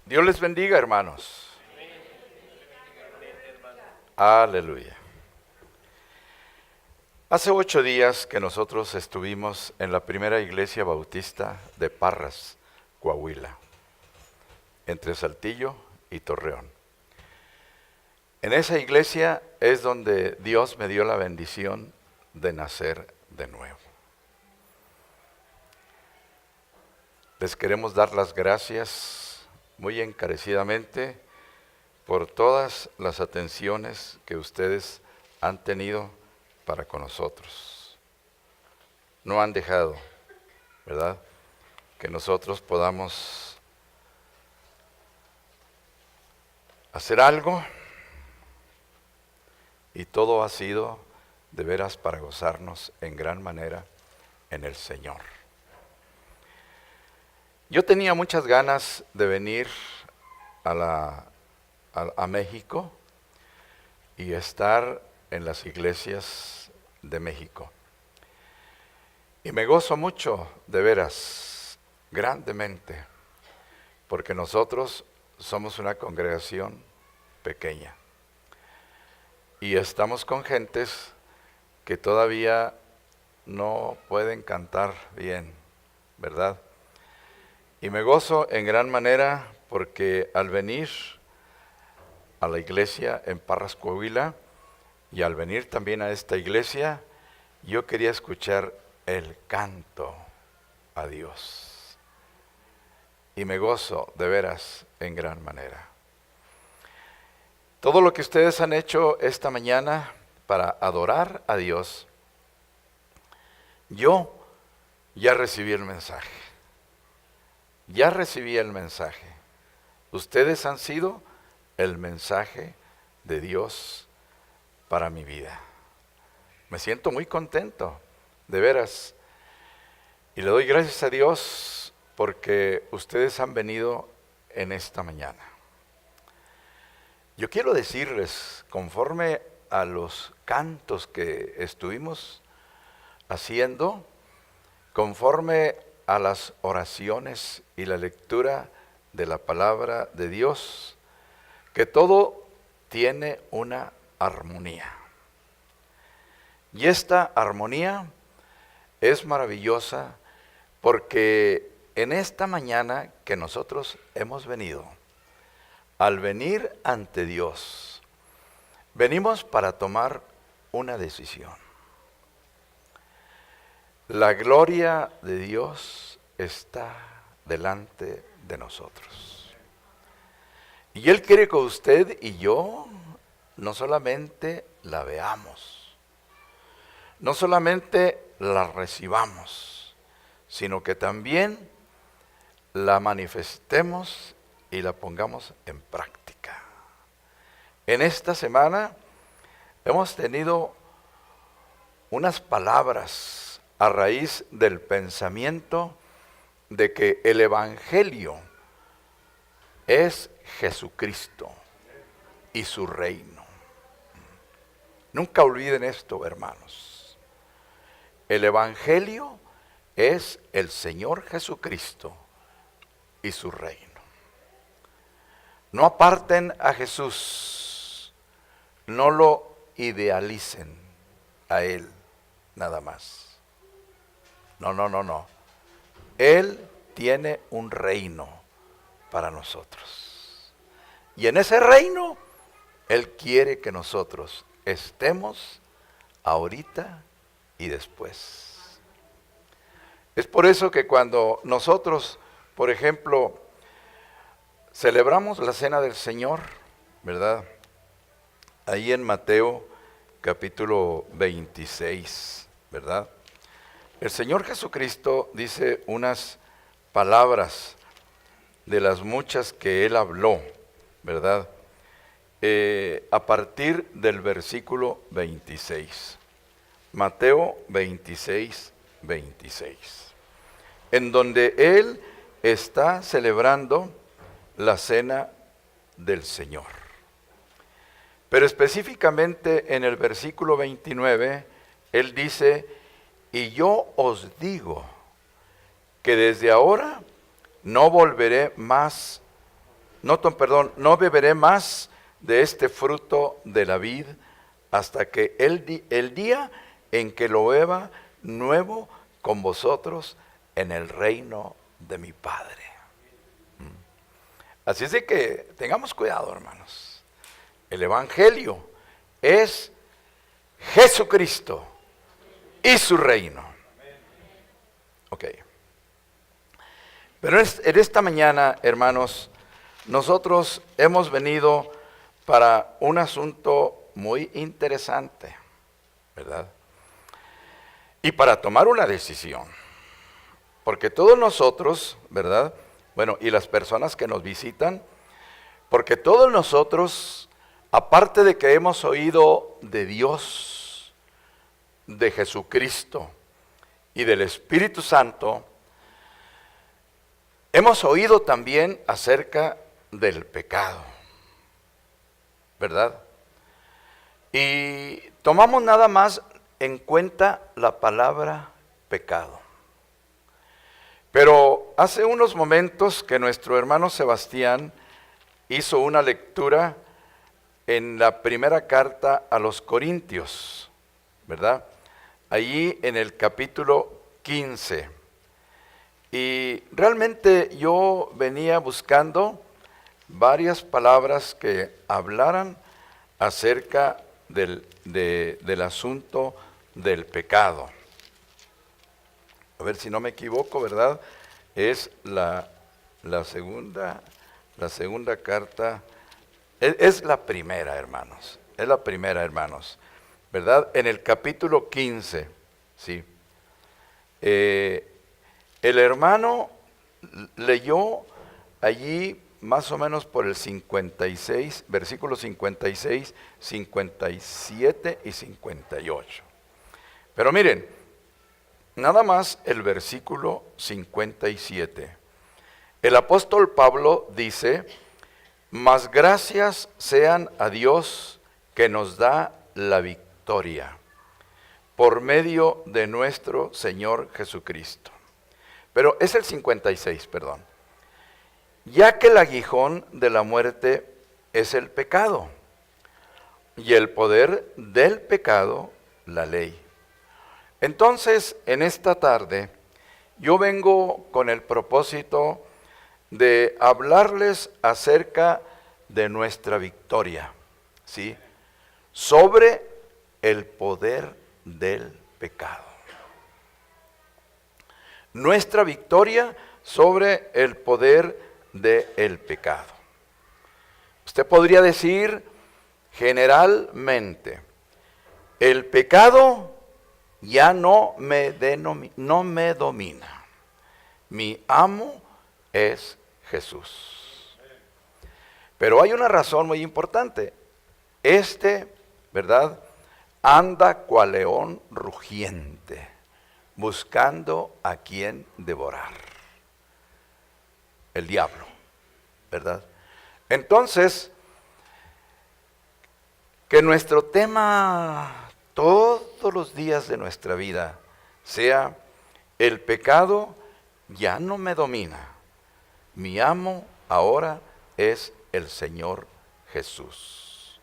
Dios les bendiga, hermanos. Aleluya. Hace 8 días que nosotros estuvimos en la primera iglesia bautista de Parras, Coahuila, entre Saltillo y Torreón. En esa iglesia es donde Dios me dio la bendición de nacer de nuevo. Les queremos dar las gracias muy encarecidamente por todas las atenciones que ustedes han tenido para con nosotros. No han dejado, ¿verdad?, que nosotros podamos hacer algo, y todo ha sido de veras para gozarnos en gran manera en el Señor. Yo tenía muchas ganas de venir a México y estar en las iglesias de México. Y me gozo mucho, de veras, grandemente, porque nosotros somos una congregación pequeña. Y estamos con gentes que todavía no pueden cantar bien, ¿verdad? Y me gozo en gran manera porque al venir a la iglesia en Parras, Coahuila, y al venir también a esta iglesia, yo quería escuchar el canto a Dios. Y me gozo de veras en gran manera. Todo lo que ustedes han hecho esta mañana para adorar a Dios, yo ya recibí el mensaje. Ya recibí el mensaje. Ustedes han sido el mensaje de Dios para mi vida. Me siento muy contento, de veras. Y le doy gracias a Dios porque ustedes han venido en esta mañana. Yo quiero decirles, conforme a los cantos que estuvimos haciendo, conforme a las oraciones y la lectura de la palabra de Dios, que todo tiene una armonía. Y esta armonía es maravillosa porque en esta mañana que nosotros hemos venido, al venir ante Dios, venimos para tomar una decisión. La gloria de Dios está delante de nosotros. Y Él quiere que usted y yo no solamente la veamos, no solamente la recibamos, sino que también la manifestemos y la pongamos en práctica. En esta semana hemos tenido unas palabras a raíz del pensamiento de que el Evangelio es Jesucristo y su reino. Nunca olviden esto, hermanos. El Evangelio es el Señor Jesucristo y su reino. No aparten a Jesús, no lo idealicen a Él nada más. No. Él tiene un reino para nosotros. Y en ese reino, Él quiere que nosotros estemos ahorita y después. Es por eso que cuando nosotros, por ejemplo, celebramos la cena del Señor, ¿verdad? Ahí en Mateo capítulo 26, ¿verdad? El Señor Jesucristo dice unas palabras de las muchas que Él habló, ¿verdad? A partir del versículo 26. Mateo 26, 26. En donde Él está celebrando la cena del Señor. Pero específicamente en el versículo 29, Él dice: y yo os digo que desde ahora no volveré más no beberé más de este fruto de la vid hasta que el día en que lo beba nuevo con vosotros en el reino de mi Padre. Así es de que tengamos cuidado, hermanos. El Evangelio es Jesucristo y su reino. Ok. Pero en esta mañana, hermanos, nosotros hemos venido para un asunto muy interesante, ¿verdad? Y para tomar una decisión. Porque todos nosotros, ¿verdad? Bueno, y las personas que nos visitan, porque todos nosotros, aparte de que hemos oído de Dios, de Jesucristo y del Espíritu Santo, hemos oído también acerca del pecado, ¿verdad? Y tomamos nada más en cuenta la palabra pecado. Pero hace unos momentos que nuestro hermano Sebastián hizo una lectura en la primera carta a los Corintios, ¿verdad? Allí en el capítulo 15. Y realmente yo venía buscando varias palabras que hablaran acerca del asunto del pecado. A ver si no me equivoco, ¿verdad? Es la segunda carta, es la primera, hermanos, ¿verdad? En el capítulo 15, sí. El hermano leyó allí más o menos por el 56, versículos 56, 57 y 58. Pero miren, nada más el versículo 57. El apóstol Pablo dice: mas gracias sean a Dios que nos da la victoria por medio de nuestro Señor Jesucristo. Pero es el 56, perdón. Ya que el aguijón de la muerte es el pecado, y el poder del pecado, la ley. Entonces, en esta tarde, yo vengo con el propósito de hablarles acerca de nuestra victoria, ¿sí? Sobre el poder del pecado. Nuestra victoria sobre el poder del pecado. Usted podría decir generalmente, el pecado ya no me domina. Mi amo es Jesús. Pero hay una razón muy importante. ¿Verdad? Anda cual león rugiente, buscando a quien devorar. El diablo, ¿verdad? Entonces, que nuestro tema todos los días de nuestra vida sea: el pecado ya no me domina. Mi amo ahora es el Señor Jesús.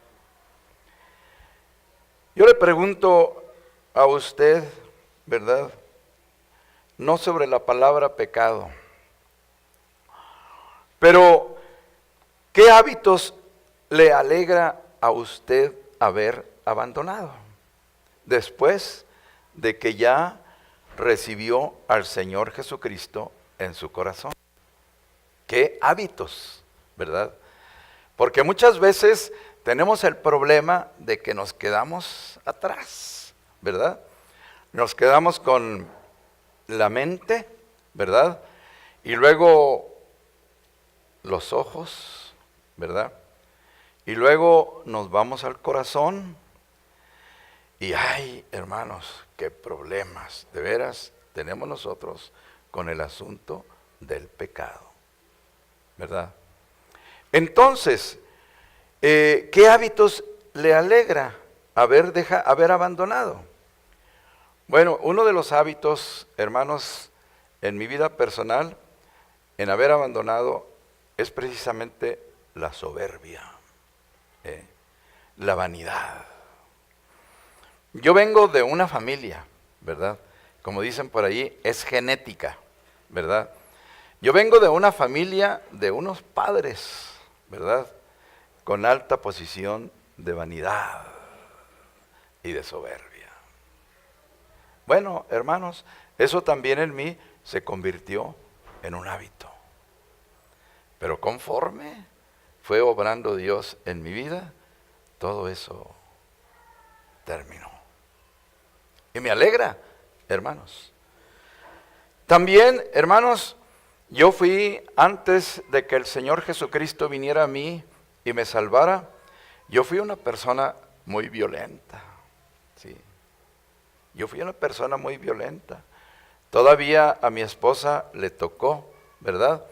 Yo le pregunto a usted, ¿verdad? No sobre la palabra pecado, pero ¿qué hábitos le alegra a usted haber abandonado después de que ya recibió al Señor Jesucristo en su corazón? ¿Qué hábitos, verdad? Porque muchas veces tenemos el problema de que nos quedamos atrás, ¿verdad? Nos quedamos con la mente, ¿verdad? Y luego los ojos, ¿verdad? Y luego nos vamos al corazón. Y ay, hermanos, qué problemas de veras tenemos nosotros con el asunto del pecado, ¿verdad? Entonces, ¿qué hábitos le alegra haber abandonado? Bueno, uno de los hábitos, hermanos, en mi vida personal, en haber abandonado, es precisamente la soberbia, la vanidad. Yo vengo de una familia, ¿verdad? Como dicen por ahí, es genética, ¿verdad? Yo vengo de una familia de unos padres, ¿verdad? Con alta posición de vanidad y de soberbia. Bueno, hermanos, eso también en mí se convirtió en un hábito. Pero conforme fue obrando Dios en mi vida, todo eso terminó. Y me alegra, hermanos. También, hermanos, yo fui, antes de que el Señor Jesucristo viniera a mí y me salvara, yo fui una persona muy violenta. Sí. Yo fui una persona muy violenta. Todavía a mi esposa le tocó, ¿verdad?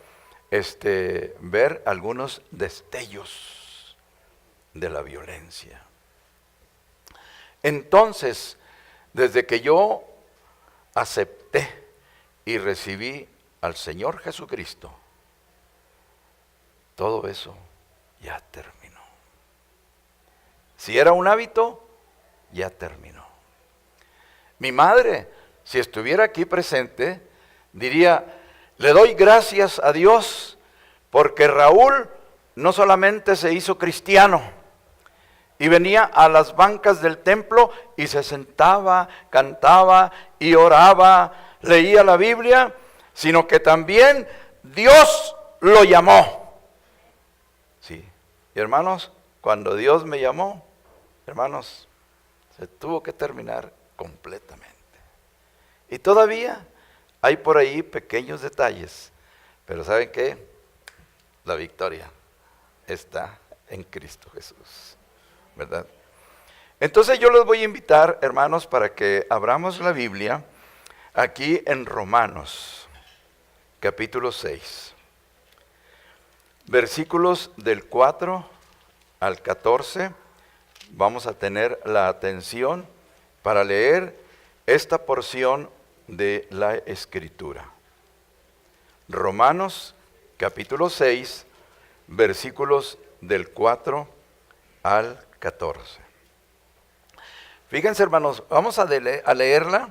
Ver algunos destellos de la violencia. Entonces, desde que yo acepté y recibí al Señor Jesucristo, todo eso ya terminó. Si era un hábito, ya terminó. Mi madre, si estuviera aquí presente, diría: le doy gracias a Dios porque Raúl no solamente se hizo cristiano y venía a las bancas del templo y se sentaba, cantaba y oraba, leía la Biblia, sino que también Dios lo llamó. Sí, y hermanos, cuando Dios me llamó, hermanos, se tuvo que terminar completamente. Y todavía hay por ahí pequeños detalles, pero ¿saben qué? La victoria está en Cristo Jesús, ¿verdad? Entonces yo los voy a invitar, hermanos, para que abramos la Biblia aquí en Romanos, capítulo 6, versículos del 4 al 14. Vamos a tener la atención para leer esta porción de la Escritura. Romanos capítulo 6, versículos del 4 al 14. Fíjense, hermanos, vamos a leerla,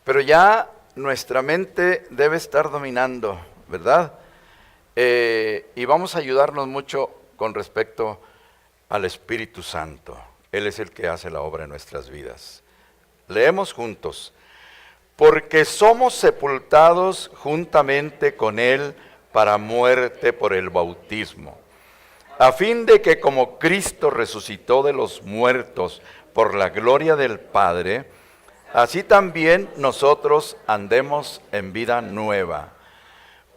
pero ya nuestra mente debe estar dominando, ¿verdad? Y vamos a ayudarnos mucho con respecto al Espíritu Santo. Él es el que hace la obra en nuestras vidas. Leemos juntos. Porque somos sepultados juntamente con Él para muerte por el bautismo, a fin de que como Cristo resucitó de los muertos por la gloria del Padre, así también nosotros andemos en vida nueva.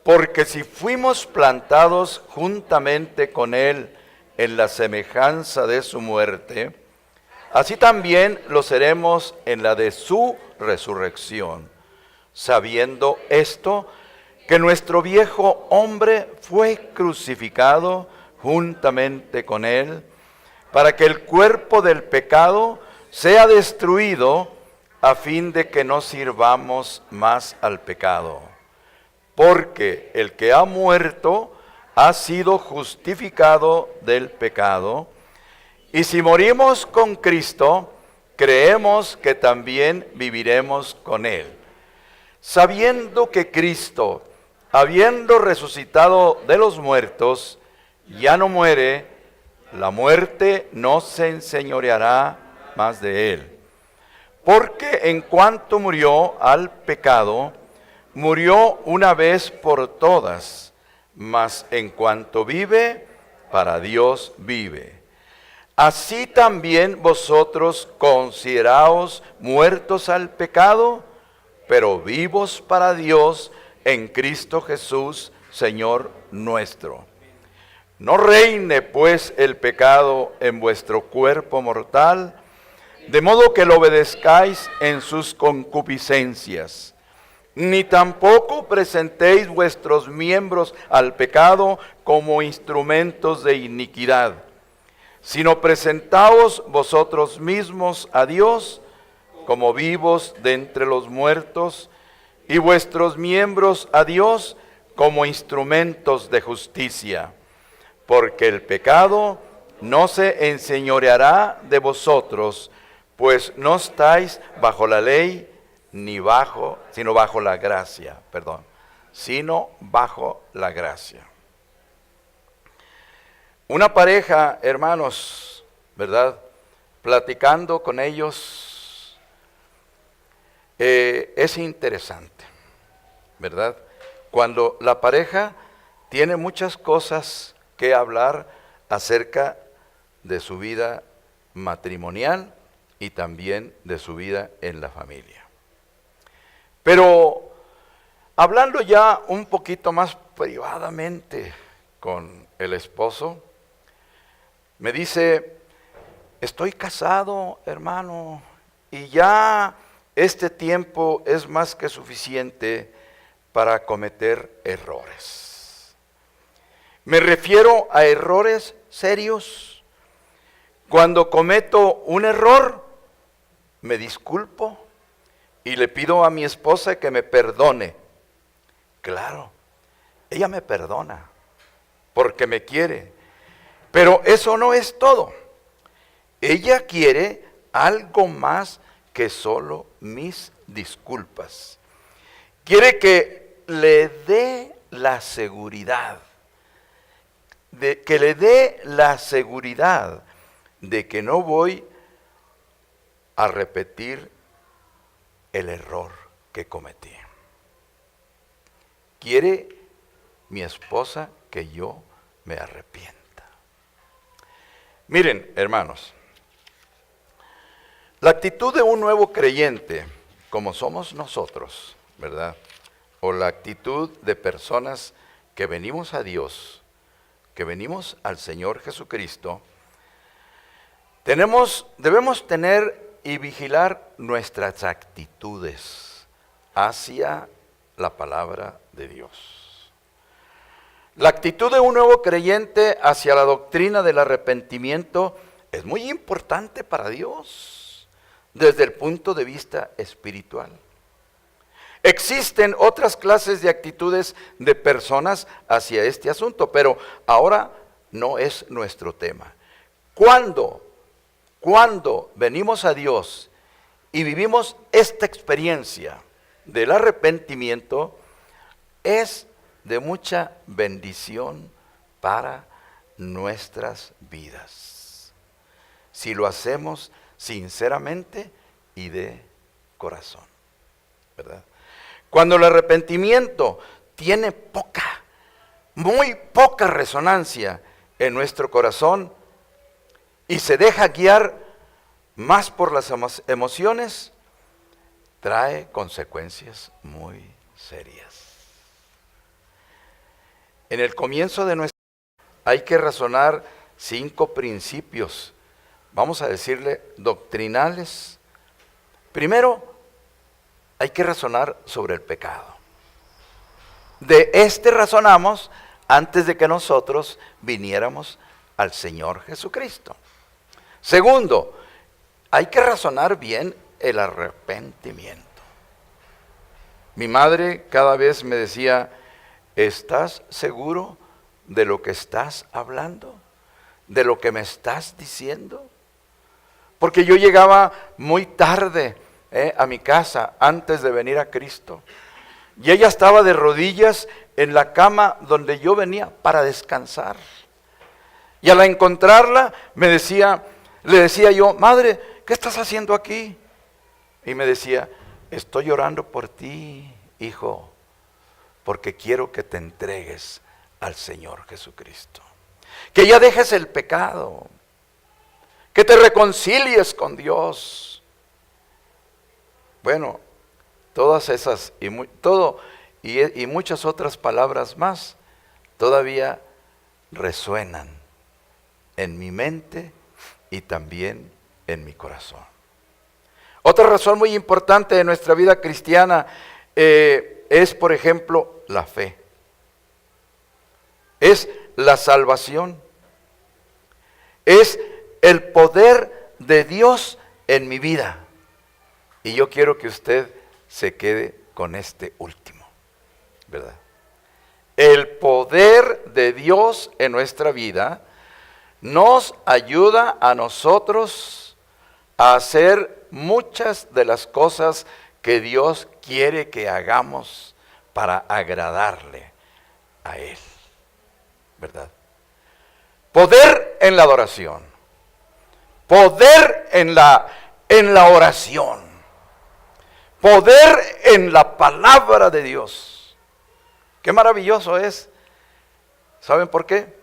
Porque si fuimos plantados juntamente con Él en la semejanza de su muerte, así también lo seremos en la de su resurrección, sabiendo esto, que nuestro viejo hombre fue crucificado juntamente con Él, para que el cuerpo del pecado sea destruido, a fin de que no sirvamos más al pecado. Porque el que ha muerto ha sido justificado del pecado, y si morimos con Cristo, creemos que también viviremos con Él. Sabiendo que Cristo, habiendo resucitado de los muertos, ya no muere, la muerte no se enseñoreará más de Él. Porque en cuanto murió al pecado, murió una vez por todas, mas en cuanto vive, para Dios vive. Así también vosotros consideraos muertos al pecado, pero vivos para Dios en Cristo Jesús, Señor nuestro. No reine pues el pecado en vuestro cuerpo mortal, de modo que lo obedezcáis en sus concupiscencias. Ni tampoco presentéis vuestros miembros al pecado como instrumentos de iniquidad, sino presentaos vosotros mismos a Dios como vivos de entre los muertos, y vuestros miembros a Dios como instrumentos de justicia. porque el pecado no se enseñoreará de vosotros, pues no estáis bajo la ley, sino bajo la gracia, sino bajo la gracia. Una pareja, hermanos, ¿verdad? Platicando con ellos, es interesante, ¿verdad? Cuando la pareja tiene muchas cosas que hablar acerca de su vida matrimonial y también de su vida en la familia. Pero hablando ya un poquito más privadamente con el esposo, me dice: estoy casado, hermano, y ya este tiempo es más que suficiente para cometer errores. Me refiero a errores serios. Cuando cometo un error, me disculpo y le pido a mi esposa que me perdone. Claro, ella me perdona porque me quiere, pero eso no es todo. Ella quiere algo más que solo mis disculpas. Quiere que le dé la seguridad, de que no voy a repetir el error que cometí. Quiere mi esposa que yo me arrepienta. Miren, hermanos, la actitud de un nuevo creyente, como somos nosotros, ¿verdad? O la actitud de personas que venimos a Dios, que venimos al Señor Jesucristo, debemos tener y vigilar nuestras actitudes hacia la palabra de Dios. La actitud de un nuevo creyente hacia la doctrina del arrepentimiento es muy importante para Dios desde el punto de vista espiritual. Existen otras clases de actitudes de personas hacia este asunto, pero ahora no es nuestro tema. Cuando venimos a Dios y vivimos esta experiencia del arrepentimiento, es de mucha bendición para nuestras vidas, si lo hacemos sinceramente y de corazón, ¿verdad? Cuando el arrepentimiento tiene muy poca resonancia en nuestro corazón y se deja guiar más por las emociones, trae consecuencias muy serias. En el comienzo de nuestra vida hay que razonar 5 principios, vamos a decirle doctrinales. Primero, hay que razonar sobre el pecado. De este razonamos antes de que nosotros viniéramos al Señor Jesucristo. Segundo, hay que razonar bien el arrepentimiento. Mi madre cada vez me decía: ¿estás seguro de lo que estás hablando? ¿De lo que me estás diciendo? Porque yo llegaba muy tarde a mi casa antes de venir a Cristo. Y ella estaba de rodillas en la cama donde yo venía para descansar. Y al encontrarla le decía yo: madre, ¿qué estás haciendo aquí? Y me decía: estoy orando por ti, hijo, porque quiero que te entregues al Señor Jesucristo. Que ya dejes el pecado, que te reconcilies con Dios. Bueno, todas esas y muchas otras palabras más todavía resuenan en mi mente y también en mi corazón. Otra razón muy importante de nuestra vida cristiana es, por ejemplo, la fe. Es la salvación. Es el poder de Dios en mi vida. Y yo quiero que usted se quede con este último, ¿verdad? El poder de Dios en nuestra vida nos ayuda a nosotros a hacer muchas de las cosas que Dios quiere que hagamos para agradarle a Él, ¿verdad? Poder en la adoración, poder en la oración, poder en la palabra de Dios. Qué maravilloso es. ¿Saben por qué?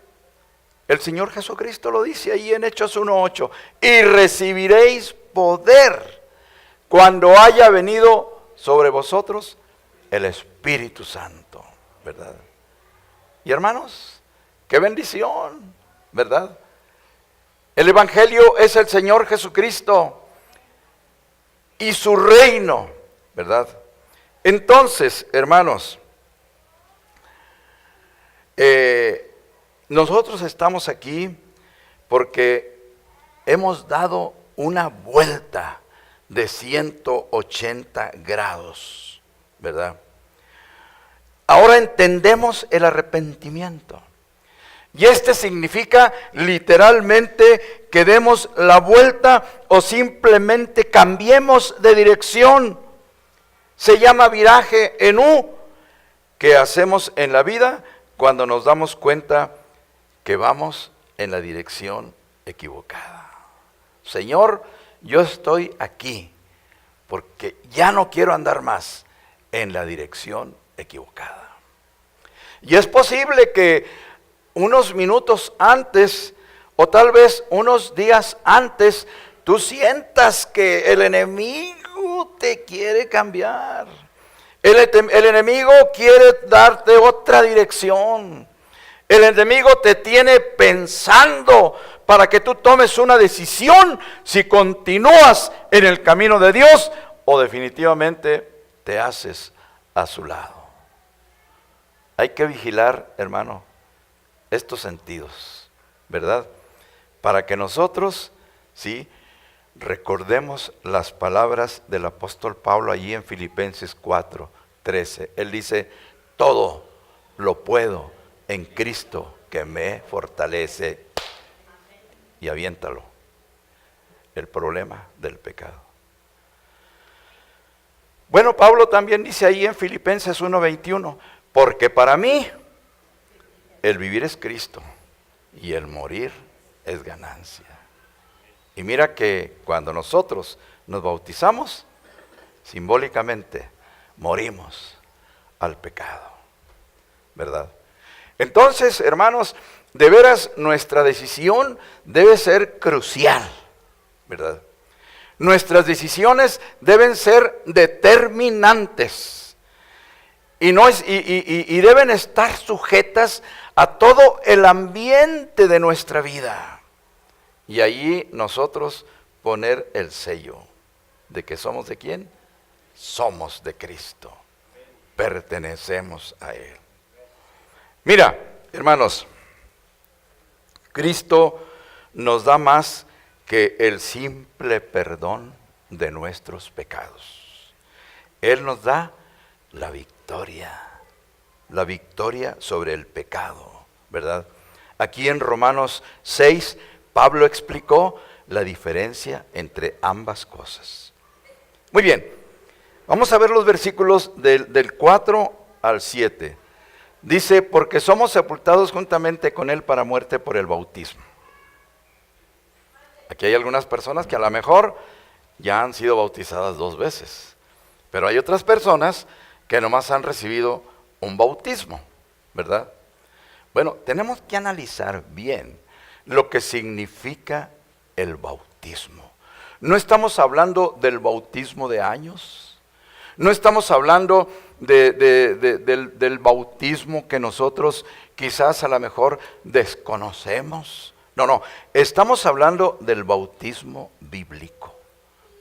El Señor Jesucristo lo dice ahí en Hechos 1:8, y recibiréis poder cuando haya venido sobre vosotros el Espíritu Santo, ¿verdad? Y hermanos, qué bendición, ¿verdad? El Evangelio es el Señor Jesucristo y su reino, ¿verdad? Entonces, hermanos, nosotros estamos aquí porque hemos dado una vuelta de 180 grados, ¿verdad? Ahora entendemos el arrepentimiento. Y este significa literalmente que demos la vuelta o simplemente cambiemos de dirección. Se llama viraje en U, que hacemos en la vida cuando nos damos cuenta que vamos en la dirección equivocada. Señor, yo estoy aquí porque ya no quiero andar más en la dirección equivocada. Y es posible que unos minutos antes o tal vez unos días antes tú sientas que el enemigo te quiere cambiar. El enemigo quiere darte otra dirección. El enemigo te tiene pensando para que tú tomes una decisión si continúas en el camino de Dios o definitivamente te haces a su lado. Hay que vigilar, hermano, estos sentidos, ¿verdad? Para que nosotros, sí, recordemos las palabras del apóstol Pablo allí en Filipenses 4:13. Él dice, todo lo puedo en Cristo que me fortalece. Y aviéntalo. El problema del pecado. Bueno, Pablo también dice ahí en Filipenses 1:21, porque para mí el vivir es Cristo y el morir es ganancia. Y mira que cuando nosotros nos bautizamos, simbólicamente morimos al pecado, ¿verdad? Entonces, hermanos, de veras nuestra decisión debe ser crucial, ¿verdad? Nuestras decisiones deben ser determinantes y deben estar sujetas a todo el ambiente de nuestra vida. Y allí nosotros poner el sello de que somos de quién, somos de Cristo, pertenecemos a Él. Mira, hermanos, Cristo nos da más que el simple perdón de nuestros pecados. Él nos da la victoria sobre el pecado, ¿verdad? Aquí en Romanos 6, Pablo explicó la diferencia entre ambas cosas. Muy bien, vamos a ver los versículos del 4 al 7. Dice, porque somos sepultados juntamente con Él para muerte por el bautismo. Aquí hay algunas personas que a lo mejor ya han sido bautizadas 2 veces, pero hay otras personas que nomás han recibido un bautismo, ¿verdad? Bueno, tenemos que analizar bien lo que significa el bautismo. No estamos hablando del bautismo de años, no estamos hablando del bautismo que nosotros quizás a lo mejor desconocemos. No, estamos hablando del bautismo bíblico,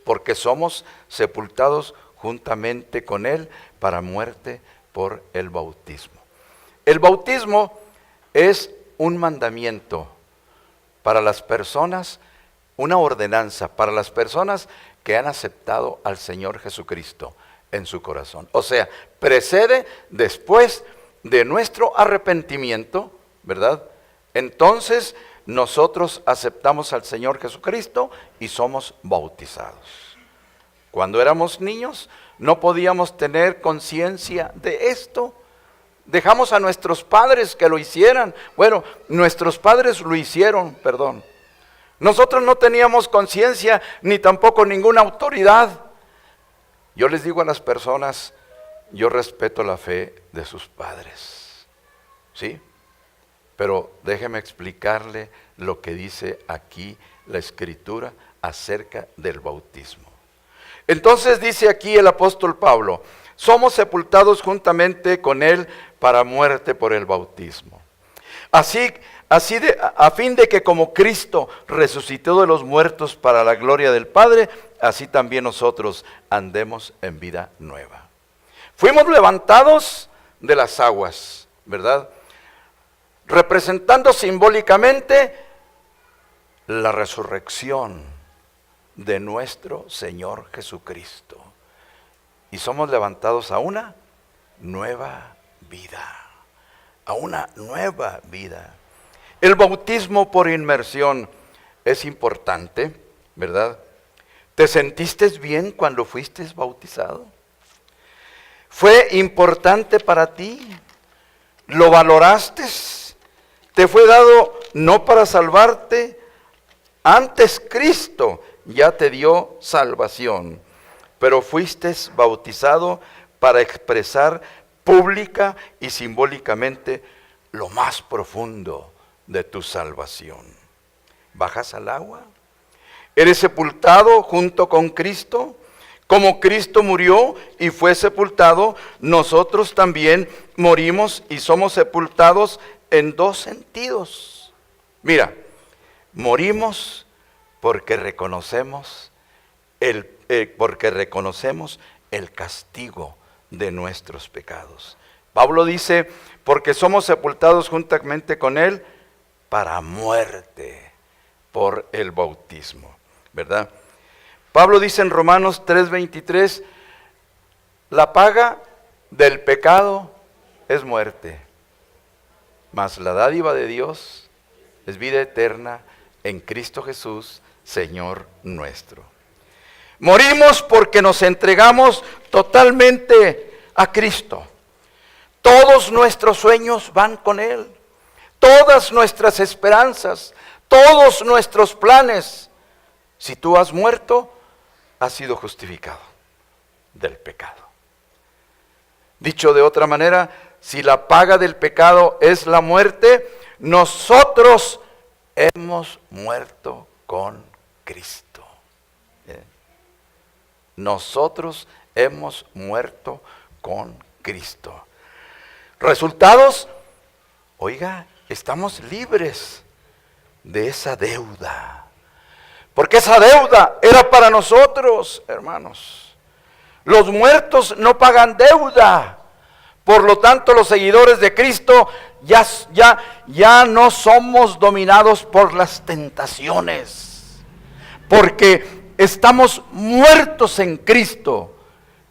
porque somos sepultados juntamente con Él para muerte por el bautismo. El bautismo es un mandamiento para las personas, una ordenanza para las personas que han aceptado al Señor Jesucristo en su corazón. O sea, precede después de nuestro arrepentimiento, ¿verdad? Entonces nosotros aceptamos al Señor Jesucristo y somos bautizados. Cuando éramos niños no podíamos tener conciencia de esto. Dejamos a nuestros padres que lo hicieran. Bueno, nuestros padres lo hicieron, perdón. Nosotros no teníamos conciencia ni tampoco ninguna autoridad. Yo les digo a las personas, yo respeto la fe de sus padres, ¿sí? Pero déjeme explicarle lo que dice aquí la Escritura acerca del bautismo. Entonces dice aquí el apóstol Pablo, somos sepultados juntamente con Él para muerte por el bautismo. A fin de que como Cristo resucitó de los muertos para la gloria del Padre, así también nosotros andemos en vida nueva. Fuimos levantados de las aguas, ¿verdad? Representando simbólicamente la resurrección de nuestro Señor Jesucristo. Y somos levantados a una nueva vida, a una nueva vida. El bautismo por inmersión es importante, ¿verdad? ¿Te sentiste bien cuando fuiste bautizado? ¿Fue importante para ti? ¿Lo valoraste? ¿Te fue dado no para salvarte? Antes Cristo ya te dio salvación, pero fuiste bautizado para expresar pública y simbólicamente lo más profundo de tu salvación. ¿Bajas al agua? ¿Eres sepultado junto con Cristo? Como Cristo murió y fue sepultado, nosotros también morimos y somos sepultados en dos sentidos. Mira, morimos porque reconocemos el castigo de nuestros pecados. Pablo dice, porque somos sepultados juntamente con Él para muerte por el bautismo, ¿verdad? Pablo dice en Romanos 3:23, la paga del pecado es muerte, mas la dádiva de Dios es vida eterna en Cristo Jesús, Señor nuestro. Morimos porque nos entregamos totalmente a Cristo. Todos nuestros sueños van con Él. Todas nuestras esperanzas, todos nuestros planes. Si tú has muerto, has sido justificado del pecado. Dicho de otra manera, si la paga del pecado es la muerte, nosotros hemos muerto con Cristo. Nosotros hemos muerto con Cristo. Resultados, oiga, estamos libres de esa deuda. Porque esa deuda era para nosotros, hermanos. Los muertos no pagan deuda. Por lo tanto, los seguidores de Cristo ya no somos dominados por las tentaciones. Porque estamos muertos en Cristo.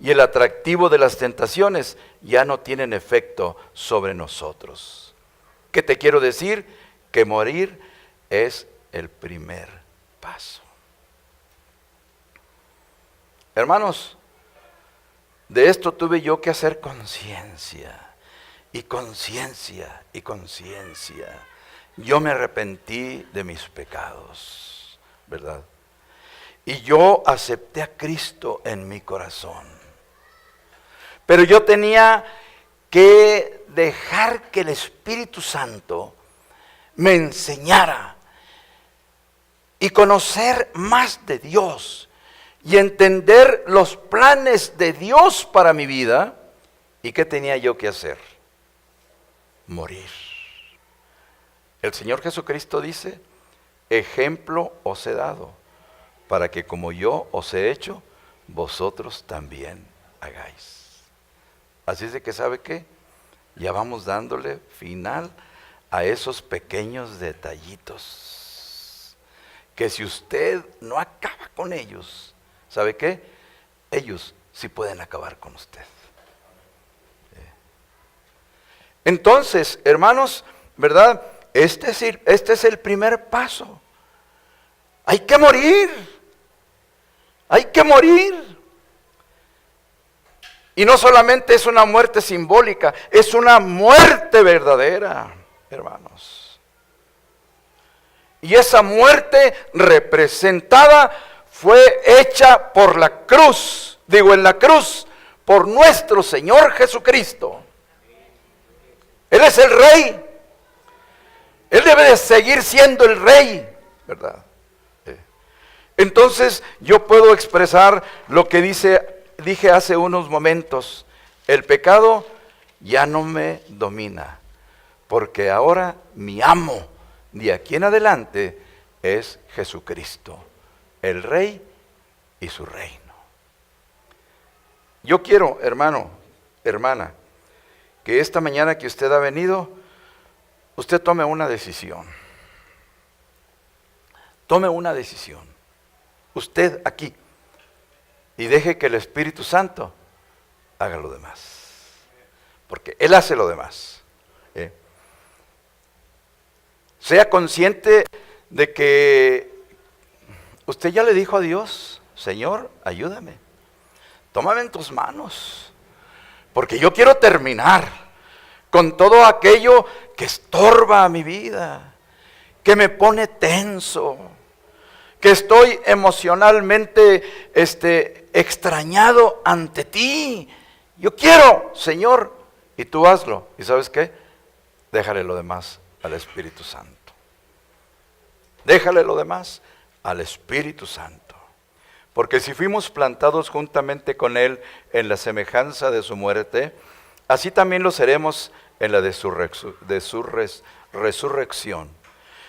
Y el atractivo de las tentaciones ya no tienen efecto sobre nosotros. ¿Qué te quiero decir? Que morir es el primer paso. Hermanos, de esto tuve yo que hacer conciencia, y conciencia, y conciencia. Yo me arrepentí de mis pecados, ¿verdad? Y yo acepté a Cristo en mi corazón. Pero yo tenía que dejar que el Espíritu Santo me enseñara y conocer más de Dios y entender los planes de Dios para mi vida. ¿Y qué tenía yo que hacer? Morir. El Señor Jesucristo dice, ejemplo os he dado, para que como yo os he hecho, vosotros también hagáis. Así es de que, ¿sabe qué? Ya vamos dándole final a esos pequeños detallitos, que si usted no acaba con ellos, ¿sabe qué? Ellos sí pueden acabar con usted. Entonces, hermanos, ¿verdad? Este es el primer paso. Hay que morir. Hay que morir. Y no solamente es una muerte simbólica, es una muerte verdadera, hermanos. Y esa muerte representada fue hecha por la cruz, en la cruz, por nuestro Señor Jesucristo. Él es el Rey. Él debe de seguir siendo el Rey, ¿verdad? Entonces yo puedo expresar lo que dije hace unos momentos. El pecado ya no me domina, porque ahora mi amo de aquí en adelante es Jesucristo, el Rey y su reino. Yo quiero, hermano, hermana, que esta mañana que usted ha venido, usted tome una decisión. Tome una decisión. Usted aquí. Y deje que el Espíritu Santo haga lo demás. Porque Él hace lo demás. Sea consciente de que usted ya le dijo a Dios: Señor, ayúdame. Tómame en tus manos. Porque yo quiero terminar con todo aquello que estorba mi vida, que me pone tenso, que estoy emocionalmente extrañado ante ti. Yo quiero, Señor, y tú hazlo. ¿Y sabes qué? Déjale lo demás al Espíritu Santo. Déjale lo demás al Espíritu Santo. Porque si fuimos plantados juntamente con Él en la semejanza de su muerte, así también lo seremos en la de su resurrección.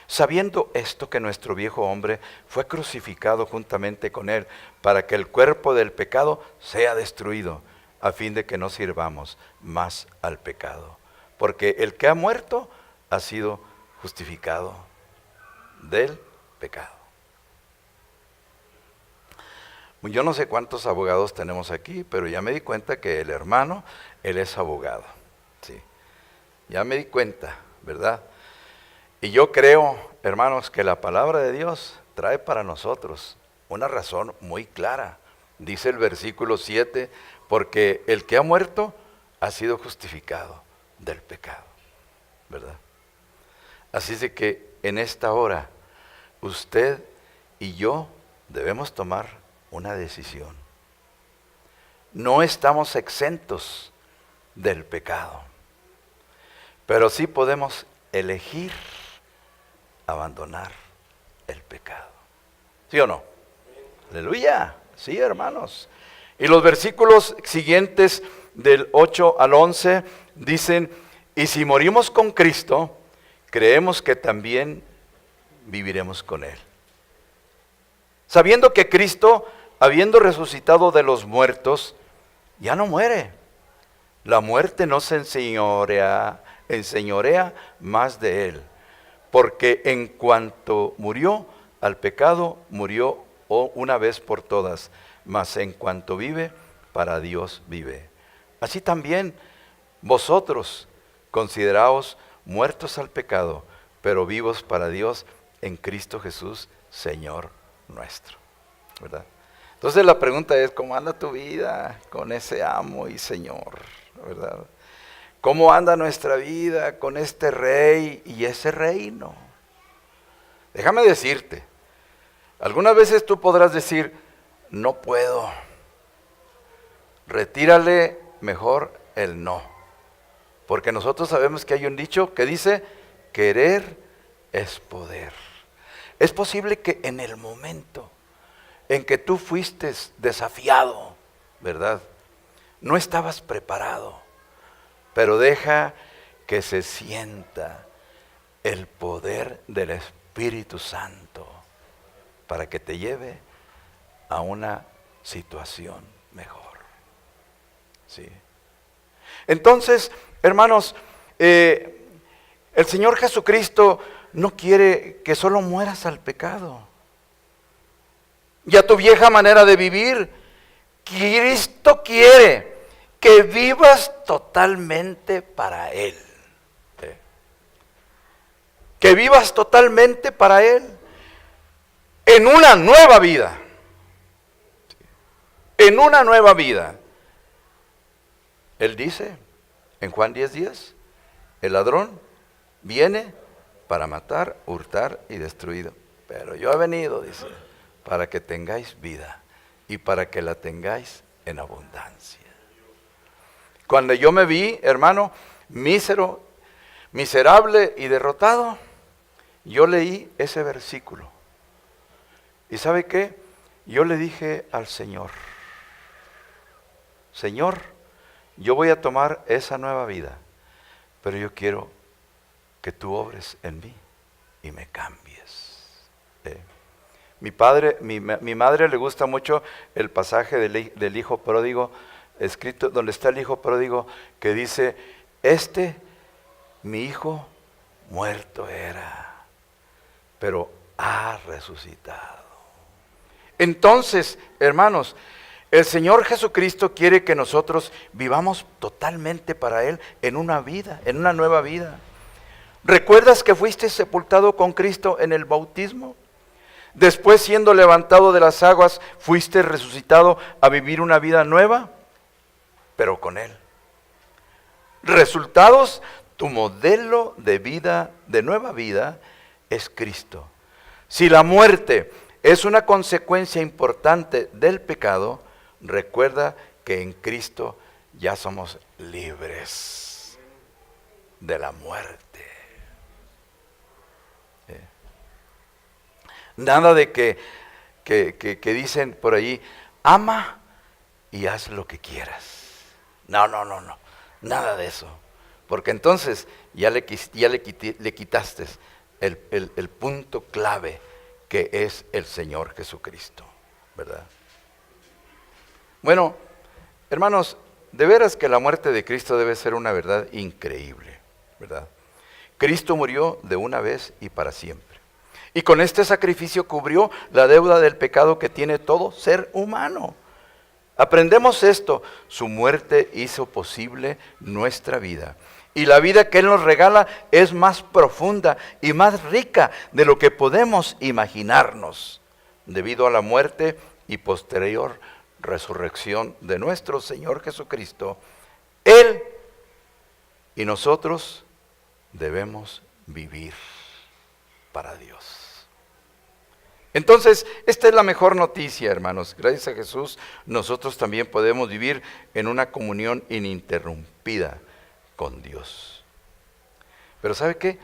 Sabiendo esto, que nuestro viejo hombre fue crucificado juntamente con Él, para que el cuerpo del pecado sea destruido, a fin de que no sirvamos más al pecado. Porque el que ha muerto ha sido justificado del pecado. Yo no sé cuántos abogados tenemos aquí, pero ya me di cuenta que el hermano, él es abogado. Sí. Ya me di cuenta, ¿verdad? Y yo creo, hermanos, que la palabra de Dios trae para nosotros una razón muy clara. Dice el versículo 7, porque el que ha muerto ha sido justificado del pecado, ¿verdad? Así es de que en esta hora, usted y yo debemos tomar una decisión. No estamos exentos del pecado, pero sí podemos elegir abandonar el pecado. ¿Sí o no? Aleluya. Sí, hermanos. Y los versículos siguientes del 8 al 11 dicen: y si morimos con Cristo, creemos que también viviremos con Él. Sabiendo que Cristo, habiendo resucitado de los muertos, ya no muere. La muerte no se enseñorea más de Él. Porque en cuanto murió al pecado, murió una vez por todas. Mas en cuanto vive, para Dios vive. Así también vosotros consideraos muertos al pecado, pero vivos para Dios en Cristo Jesús, Señor nuestro, ¿verdad? Entonces la pregunta es: ¿cómo anda tu vida con ese amo y Señor, verdad? ¿Cómo anda nuestra vida con este Rey y ese reino? Déjame decirte, algunas veces tú podrás decir: no puedo. Retírale mejor el no, porque nosotros sabemos que hay un dicho que dice: querer es poder. Es posible que en el momento en que tú fuiste desafiado, ¿verdad?, no estabas preparado, pero deja que se sienta el poder del Espíritu Santo para que te lleve a una situación mejor. ¿Sí? Entonces, hermanos, el Señor Jesucristo no quiere que solo mueras al pecado y a tu vieja manera de vivir. Cristo quiere que vivas totalmente para Él. que vivas totalmente para Él, en una nueva vida. En una nueva vida. Él dice en Juan 10:10, el ladrón viene para matar, hurtar y destruir. Pero yo he venido, dice, para que tengáis vida y para que la tengáis en abundancia. Cuando yo me vi, hermano, miserable y derrotado, yo leí ese versículo. ¿Y sabe qué? Yo le dije al Señor, Señor, yo voy a tomar esa nueva vida, pero yo quiero que tú obres en mí y me cambies. Mi madre le gusta mucho el pasaje del hijo pródigo, escrito donde está el hijo pródigo, que dice, mi hijo muerto era, pero ha resucitado. Entonces, hermanos, el Señor Jesucristo quiere que nosotros vivamos totalmente para Él en una vida, en una nueva vida. ¿Recuerdas que fuiste sepultado con Cristo en el bautismo? Después, siendo levantado de las aguas, fuiste resucitado a vivir una vida nueva, pero con Él. Resultados, tu modelo de vida, de nueva vida, es Cristo. Si la muerte es una consecuencia importante del pecado, recuerda que en Cristo ya somos libres de la muerte. Nada de que dicen por ahí, ama y haz lo que quieras. No, nada de eso. Porque entonces ya le quitaste el punto clave que es el Señor Jesucristo, ¿verdad? Bueno, hermanos, de veras que la muerte de Cristo debe ser una verdad increíble, ¿verdad? Cristo murió de una vez y para siempre. Y con este sacrificio cubrió la deuda del pecado que tiene todo ser humano. Aprendemos esto, su muerte hizo posible nuestra vida. Y la vida que Él nos regala es más profunda y más rica de lo que podemos imaginarnos, debido a la muerte y posterior resurrección de nuestro Señor Jesucristo. Él y nosotros debemos vivir para Dios. Entonces, esta es la mejor noticia, hermanos. Gracias a Jesús, nosotros también podemos vivir en una comunión ininterrumpida con Dios. Pero ¿sabe qué?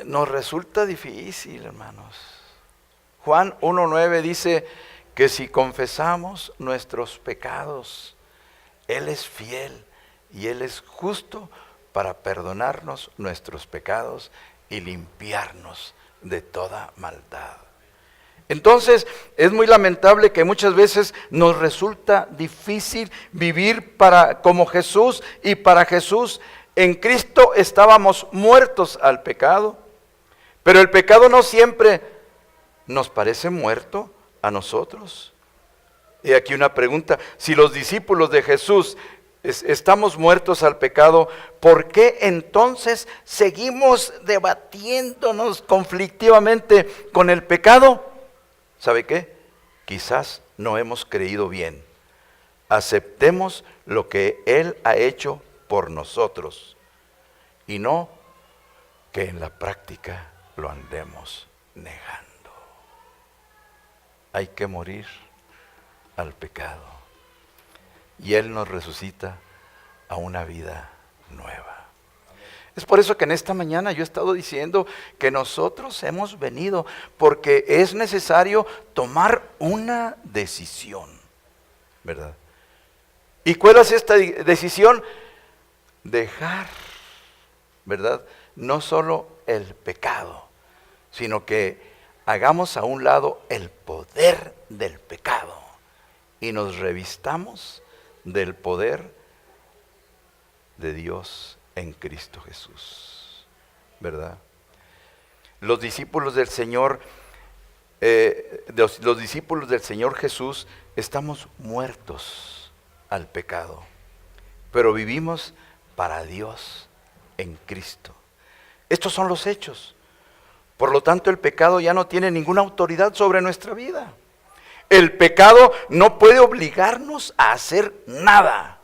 Nos resulta difícil, hermanos. Juan 1:9 dice que si confesamos nuestros pecados, Él es fiel y Él es justo para perdonarnos nuestros pecados y limpiarnos de toda maldad. Entonces, es muy lamentable que muchas veces nos resulta difícil vivir como Jesús y para Jesús. En Cristo estábamos muertos al pecado, pero el pecado no siempre nos parece muerto a nosotros. Y aquí una pregunta, si los discípulos de Jesús estamos muertos al pecado, ¿por qué entonces seguimos debatiéndonos conflictivamente con el pecado? ¿Sabe qué? Quizás no hemos creído bien. Aceptemos lo que Él ha hecho por nosotros y no que en la práctica lo andemos negando. Hay que morir al pecado y Él nos resucita a una vida nueva. Es por eso que en esta mañana yo he estado diciendo que nosotros hemos venido porque es necesario tomar una decisión, ¿verdad? ¿Y cuál es esta decisión? Dejar, ¿verdad? No solo el pecado, sino que hagamos a un lado el poder del pecado y nos revistamos del poder de Dios en Cristo Jesús, ¿verdad? Los discípulos del Señor, los discípulos del Señor Jesús, estamos muertos al pecado, pero vivimos para Dios en Cristo. Estos son los hechos. Por lo tanto, el pecado ya no tiene ninguna autoridad sobre nuestra vida. El pecado no puede obligarnos a hacer nada.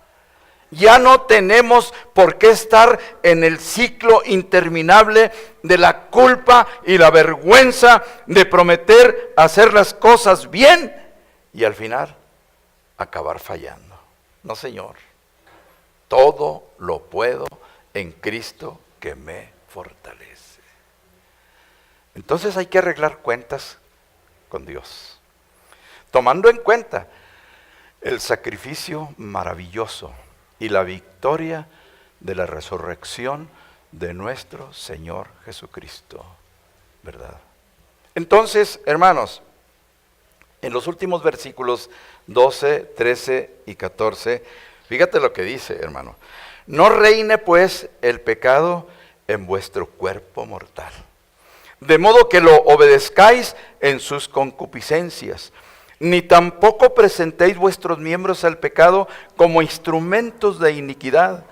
Ya no tenemos por qué estar en el ciclo interminable de la culpa y la vergüenza de prometer hacer las cosas bien y al final acabar fallando. No, Señor. Todo lo puedo en Cristo que me fortalece. Entonces hay que arreglar cuentas con Dios, tomando en cuenta el sacrificio maravilloso y la victoria de la resurrección de nuestro Señor Jesucristo, ¿verdad? Entonces, hermanos, en los últimos versículos 12, 13 y 14, fíjate lo que dice, hermano. No reine pues el pecado en vuestro cuerpo mortal, de modo que lo obedezcáis en sus concupiscencias, ni tampoco presentéis vuestros miembros al pecado como instrumentos de iniquidad,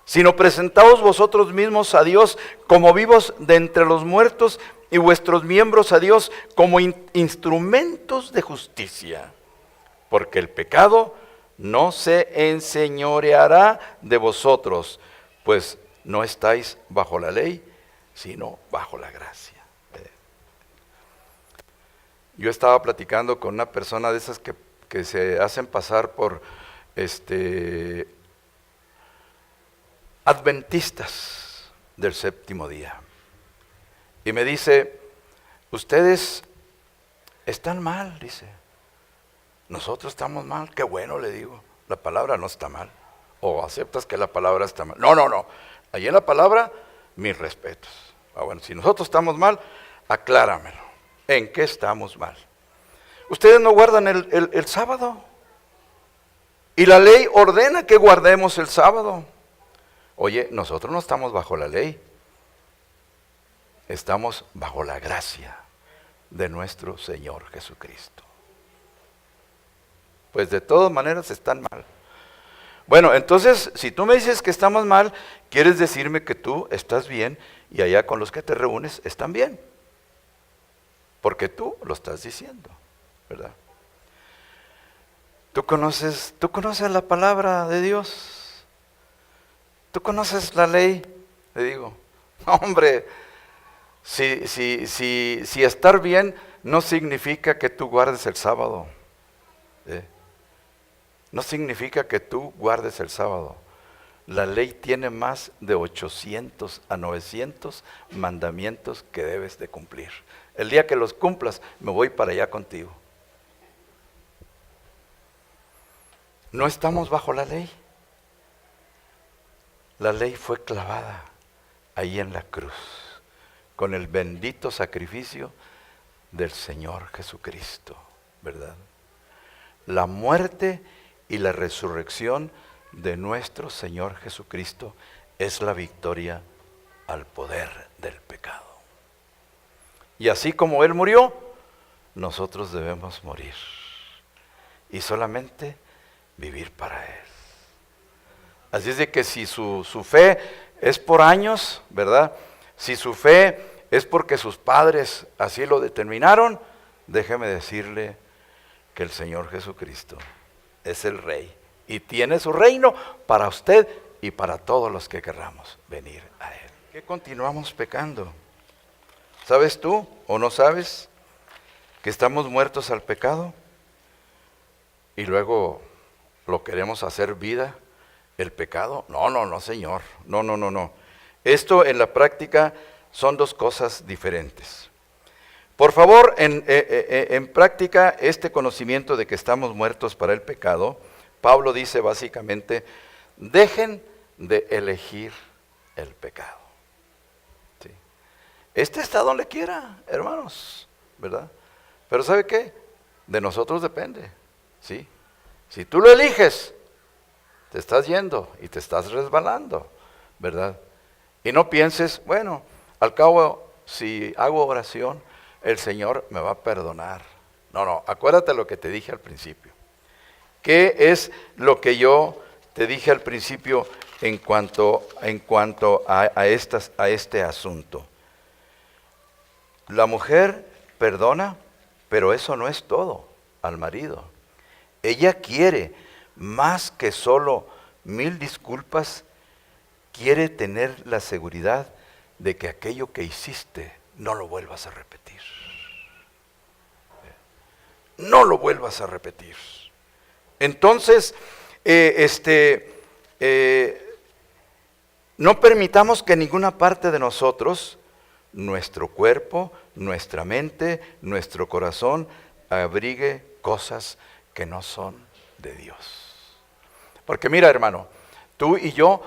sino presentaos vosotros mismos a Dios como vivos de entre los muertos y vuestros miembros a Dios como instrumentos de justicia. Porque el pecado no se enseñoreará de vosotros, pues no estáis bajo la ley, sino bajo la gracia. Yo estaba platicando con una persona de esas que se hacen pasar por adventistas del séptimo día. Y me dice, ustedes están mal, dice. Nosotros estamos mal. Qué bueno, le digo. La palabra no está mal. O aceptas que la palabra está mal. No. Allí en la palabra, mis respetos. Bueno, si nosotros estamos mal, acláramelo. ¿En qué estamos mal? Ustedes no guardan el sábado. Y la ley ordena que guardemos el sábado. Oye, nosotros no estamos bajo la ley. Estamos bajo la gracia de nuestro Señor Jesucristo. Pues de todas maneras están mal. Bueno, entonces, si tú me dices que estamos mal, quieres decirme que tú estás bien y allá con los que te reúnes están bien. Porque tú lo estás diciendo, ¿verdad? ¿Tú conoces la palabra de Dios? ¿Tú conoces la ley? Le digo, hombre, si estar bien no significa que tú guardes el sábado. No significa que tú guardes el sábado. La ley tiene más de 800 a 900 mandamientos que debes de cumplir. El día que los cumplas, me voy para allá contigo. No estamos bajo la ley. La ley fue clavada ahí en la cruz, con el bendito sacrificio del Señor Jesucristo, ¿verdad? La muerte y la resurrección de nuestro Señor Jesucristo es la victoria al poder del pecado. Y así como Él murió, nosotros debemos morir. Y solamente vivir para Él. Así es de que si su fe es por años, ¿verdad? Si su fe es porque sus padres así lo determinaron, déjeme decirle que el Señor Jesucristo es el Rey. Y tiene su reino para usted y para todos los que querramos venir a Él. ¿Qué continuamos pecando? ¿Sabes tú o no sabes que estamos muertos al pecado? Y luego lo queremos hacer vida, el pecado. No, Señor. No. Esto en la práctica son dos cosas diferentes. Por favor, en práctica, este conocimiento de que estamos muertos para el pecado, Pablo dice básicamente, dejen de elegir el pecado. ¿Sí? Este está donde quiera, hermanos, ¿verdad? Pero ¿sabe qué? De nosotros depende, ¿sí? Si tú lo eliges, te estás yendo y te estás resbalando, ¿verdad? Y no pienses, bueno, al cabo, si hago oración, el Señor me va a perdonar. No, acuérdate lo que te dije al principio. ¿Qué es lo que yo te dije al principio en cuanto a este asunto. La mujer perdona, pero eso no es todo al marido. Ella quiere, más que solo 1000 disculpas, quiere tener la seguridad de que aquello que hiciste no lo vuelvas a repetir. No lo vuelvas a repetir. Entonces, no permitamos que ninguna parte de nosotros, nuestro cuerpo, nuestra mente, nuestro corazón, abrigue cosas que no son de Dios. Porque mira, hermano, tú y yo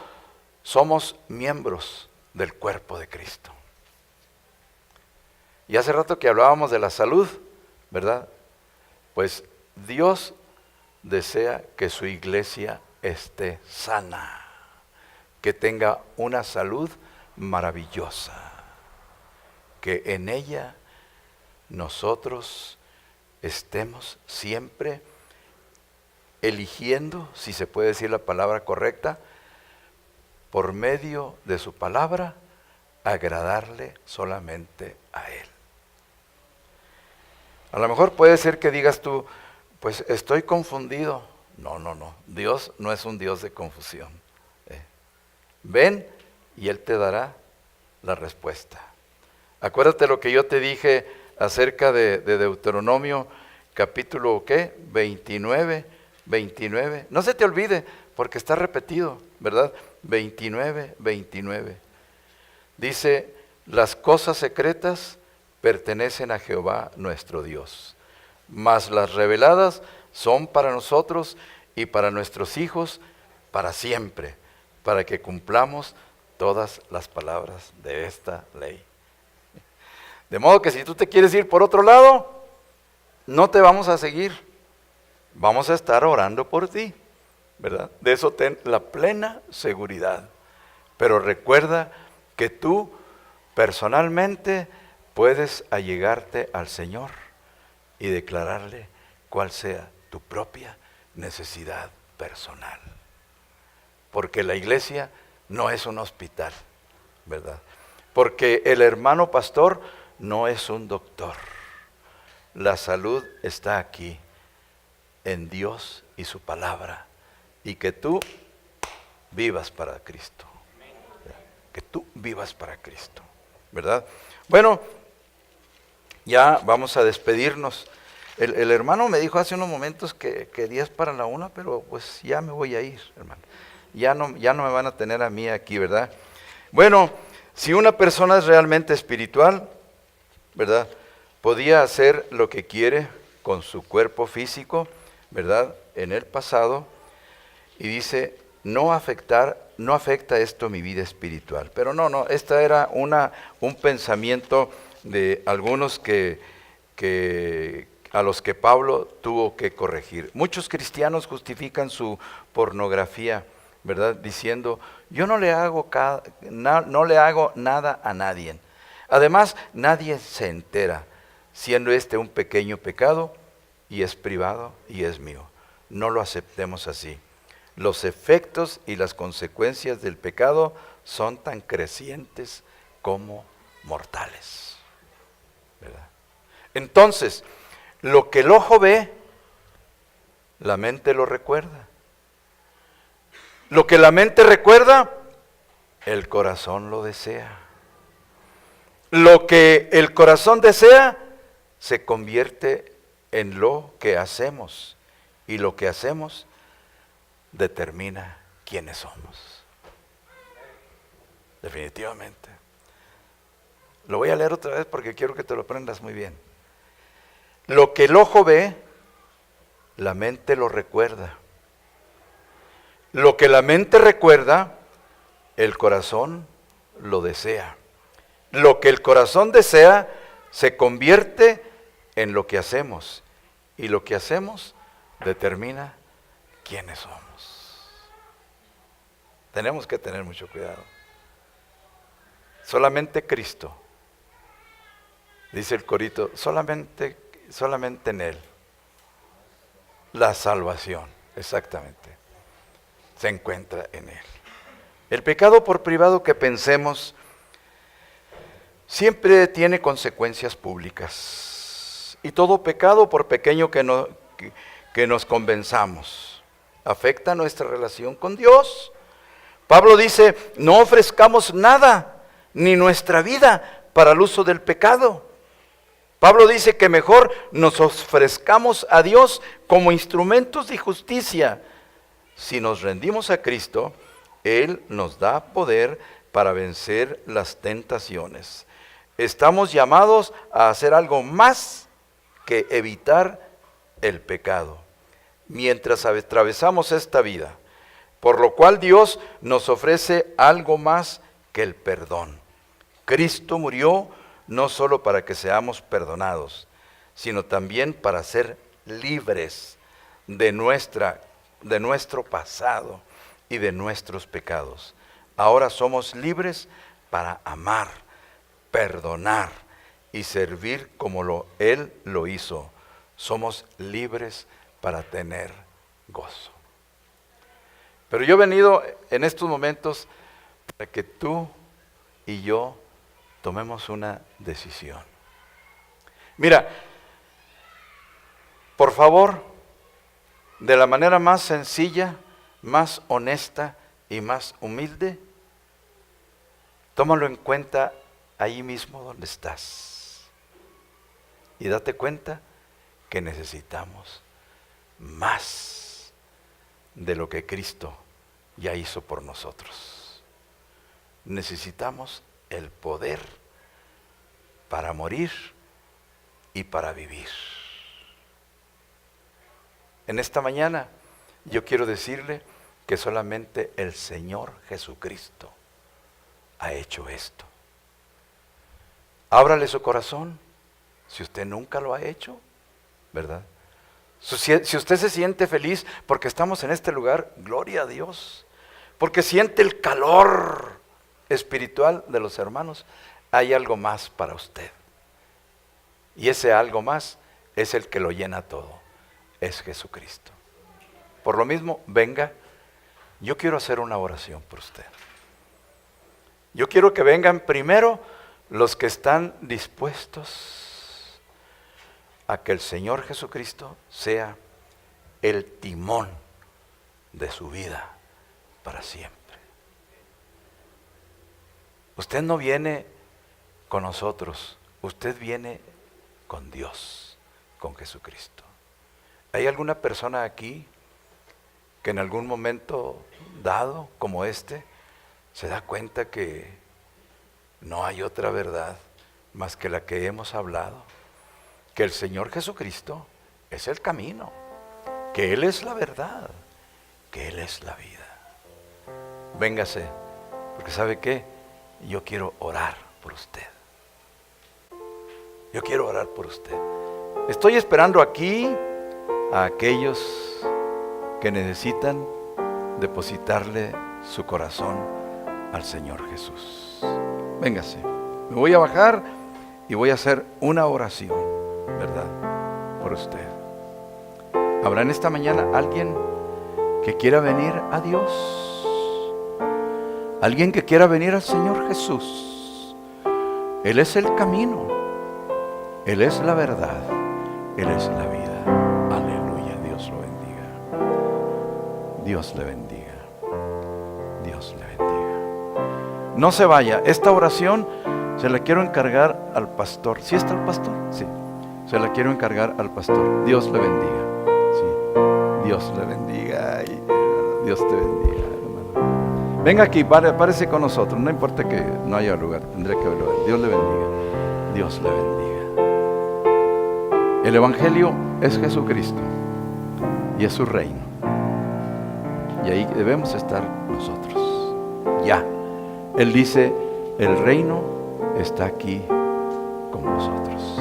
somos miembros del cuerpo de Cristo. Y hace rato que hablábamos de la salud, ¿verdad? Pues Dios desea que su iglesia esté sana, que tenga una salud maravillosa, que en ella nosotros estemos siempre eligiendo, si se puede decir la palabra correcta, por medio de su palabra, agradarle solamente a Él. A lo mejor puede ser que digas tú, pues estoy confundido. No. Dios no es un Dios de confusión. Ven y Él te dará la respuesta. Acuérdate lo que yo te dije acerca de Deuteronomio, capítulo, ¿qué? 29. No se te olvide, porque está repetido, ¿verdad? 29. Dice, las cosas secretas pertenecen a Jehová nuestro Dios, mas las reveladas son para nosotros y para nuestros hijos para siempre, para que cumplamos todas las palabras de esta ley. De modo que si tú te quieres ir por otro lado, no te vamos a seguir. Vamos a estar orando por ti, ¿verdad? De eso ten la plena seguridad. Pero recuerda que tú personalmente puedes allegarte al Señor y declararle cuál sea tu propia necesidad personal. Porque la iglesia no es un hospital, ¿verdad? Porque el hermano pastor no es un doctor. La salud está aquí, en Dios y su palabra. Y que tú vivas para Cristo. Que tú vivas para Cristo, ¿verdad? Bueno, ya vamos a despedirnos. El hermano me dijo hace unos momentos que 10 para la 1, pero pues ya me voy a ir, hermano. Ya no me van a tener a mí aquí, ¿verdad? Bueno, si una persona es realmente espiritual, ¿verdad? Podía hacer lo que quiere con su cuerpo físico, ¿verdad? En el pasado, y dice, no afecta esto mi vida espiritual. Pero no, esta era un pensamiento de algunos a los que Pablo tuvo que corregir. Muchos cristianos justifican su pornografía, ¿verdad? Diciendo, yo no le hago nada a nadie. Además, nadie se entera, siendo este un pequeño pecado, y es privado y es mío. No lo aceptemos así. Los efectos y las consecuencias del pecado son tan crecientes como mortales, ¿verdad? Entonces, lo que el ojo ve, la mente lo recuerda. Lo que la mente recuerda, el corazón lo desea. Lo que el corazón desea, se convierte en lo que hacemos. Y lo que hacemos determina quiénes somos. Definitivamente. Lo voy a leer otra vez porque quiero que te lo aprendas muy bien. Lo que el ojo ve, la mente lo recuerda. Lo que la mente recuerda, el corazón lo desea. Lo que el corazón desea, se convierte en lo que hacemos. Y lo que hacemos determina quiénes somos. Tenemos que tener mucho cuidado. Solamente Cristo, dice el corito, solamente en Él, la salvación, exactamente, se encuentra en Él. El pecado, por privado que pensemos, siempre tiene consecuencias públicas. Y todo pecado, por pequeño que nos convenzamos, afecta nuestra relación con Dios. Pablo dice, no ofrezcamos nada, ni nuestra vida, para el uso del pecado. Pablo dice que mejor nos ofrezcamos a Dios como instrumentos de justicia. Si nos rendimos a Cristo, Él nos da poder para vencer las tentaciones. Estamos llamados a hacer algo más que evitar el pecado mientras atravesamos esta vida, por lo cual Dios nos ofrece algo más que el perdón. Cristo murió no solo para que seamos perdonados, sino también para ser libres de nuestro pasado y de nuestros pecados. Ahora somos libres para amar, perdonar y servir como Él lo hizo. Somos libres para tener gozo. Pero yo he venido en estos momentos para que tú y yo tomemos una decisión. Mira, por favor, de la manera más sencilla, más honesta y más humilde, tómalo en cuenta ahí mismo donde estás. Y date cuenta que necesitamos más de lo que Cristo ya hizo por nosotros. Necesitamos el poder para morir y para vivir. En esta mañana yo quiero decirle que solamente el Señor Jesucristo ha hecho esto. Ábrale su corazón, si usted nunca lo ha hecho, ¿verdad? Si usted se siente feliz porque estamos en este lugar, gloria a Dios. Porque siente el calor espiritual de los hermanos, hay algo más para usted. Y ese algo más es el que lo llena todo, es Jesucristo. Por lo mismo, venga, yo quiero hacer una oración por usted. Yo quiero que vengan primero los que están dispuestos a que el Señor Jesucristo sea el timón de su vida para siempre. Usted no viene con nosotros, usted viene con Dios, con Jesucristo. ¿Hay alguna persona aquí que en algún momento dado como este se da cuenta que no hay otra verdad más que la que hemos hablado? Que el Señor Jesucristo es el camino, que Él es la verdad, que Él es la vida. Véngase, porque ¿sabe qué? Yo quiero orar por usted. Yo quiero orar por usted. Estoy esperando aquí a aquellos que necesitan depositarle su corazón al Señor Jesús. Véngase, me voy a bajar y voy a hacer una oración, ¿verdad? Por usted. ¿Habrá en esta mañana alguien que quiera venir a Dios? Alguien que quiera venir al Señor Jesús. Él es el camino, Él es la verdad, Él es la vida. Aleluya, Dios lo bendiga. Dios le bendiga. Dios le bendiga. No se vaya, esta oración se la quiero encargar al pastor. ¿Sí está el pastor? Sí. Se la quiero encargar al pastor. Dios le bendiga. Sí. Dios le bendiga. Dios te bendiga. Venga aquí, párese con nosotros, no importa que no haya lugar, tendré que verlo. Dios le bendiga, Dios le bendiga. El Evangelio es Jesucristo y es su reino. Y ahí debemos estar nosotros. Ya, Él dice, el reino está aquí con nosotros.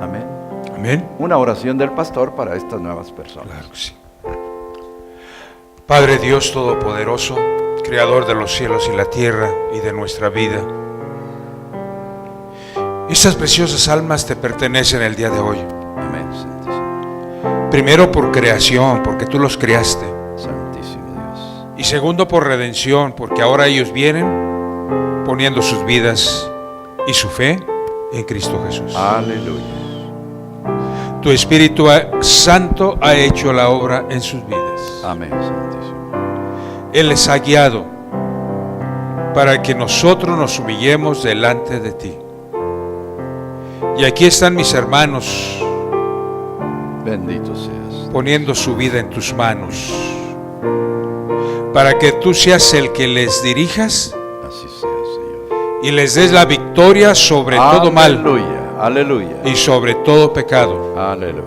Amén. Amén. Una oración del pastor para estas nuevas personas. Claro que sí. Padre Dios Todopoderoso, Creador de los cielos y la tierra y de nuestra vida, estas preciosas almas te pertenecen el día de hoy. Amén, Santísimo. Primero por creación, porque tú los creaste. Santísimo Dios. Y segundo, por redención, porque ahora ellos vienen poniendo sus vidas y su fe en Cristo Jesús. Aleluya. Tu Espíritu Santo ha hecho la obra en sus vidas. Amén, Santísimo. Él les ha guiado para que nosotros nos humillemos delante de ti. Y aquí están mis hermanos Bendito seas. poniendo su vida en tus manos, para que tú seas el que les dirijas Así sea, Señor. y les des la victoria sobre todo mal Aleluya. Aleluya. y sobre todo pecado. Aleluya.